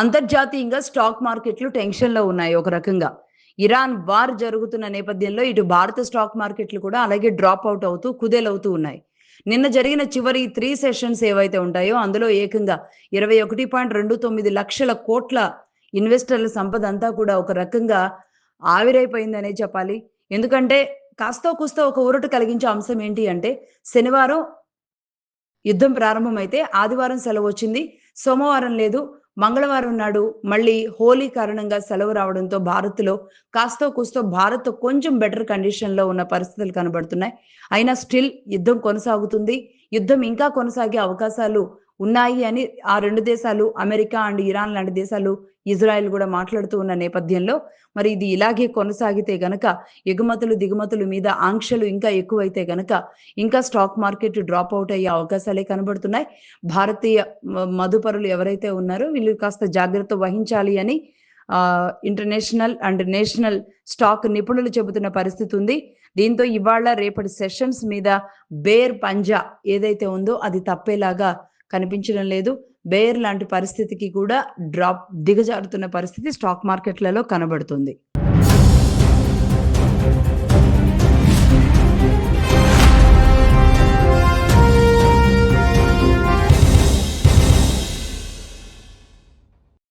అంతర్జాతీయంగా స్టాక్ మార్కెట్లు టెన్షన్‌లో ఉన్నాయి ఒక రకంగా. ఇరాన్ వార్ జరుగుతున్న నేపథ్యంలో ఇటు భారత స్టాక్ మార్కెట్లు కూడా అలాగే డ్రాప్ ఔట్ అవుతూ కుదేలవుతూ ఉన్నాయి. నిన్న జరిగిన చివరి 3 సెషన్స్ ఏవైతే ఉంటాయో అందులో ఏకంగా 21.29 లక్షల కోట్ల ఇన్వెస్టర్ల సంపదంతా కూడా ఒక రకంగా ఆవిరైపోయిందనే చెప్పాలి. ఎందుకంటే కాస్తో కూస్తో ఒక ఊరట కలిగించే అంశం ఏంటి అంటే శనివారం యుద్ధం ప్రారంభమైతే ఆదివారం సెలవొచ్చింది. సోమవారం లేదు. మంగళవారం నాడు మళ్ళీ హోలీ కారణంగా సెలవు రావడంతో భారత్‌లో కాస్తో కూస్తో భారత్ కొంచెం బెటర్ కండిషన్‌లో ఉన్న పరిస్థితులు కనబడుతున్నాయి. అయినా స్టిల్ యుద్ధం కొనసాగుతుంది. యుద్ధం ఇంకా కొనసాగే అవకాశాలు ఉన్నాయి అని ఆ 2 దేశాలు అమెరికా అండ్ ఇరాన్ లాంటి దేశాలు, ఇజ్రాయెల్ గూడా మాట్లాడుతూ ఉన్న నేపథ్యంలో మరి ఇది ఇలాగే కొనసాగితే గనక ఎగుమతులు, దిగుమతుల మీద ఆంక్షలు ఇంకా ఎక్కువైతే గనక ఇంకా స్టాక్ మార్కెట్ డ్రాప్ ఔట్ అయ్యే అవకాశాలే కనబడుతున్నాయి. భారతీయ మదుపరులు ఎవరైతే ఉన్నారో వీళ్ళు కాస్త జాగ్రత్త వహించాలి అని ఇంటర్నేషనల్ అండ్ నేషనల్ స్టాక్ నిపుణులు చెబుతున్న పరిస్థితి ఉంది. దీంతో ఇవాళ రేపటి సెషన్స్ మీద బేర్ పంజా ఏదైతే ఉందో అది తప్పేలాగా కనిపించడం లేదు. బేర్ లాంటి పరిస్థితికి కూడా దిగజారుతున్న పరిస్థితి స్టాక్ మార్కెట్‌లలో కనబడుతుంది.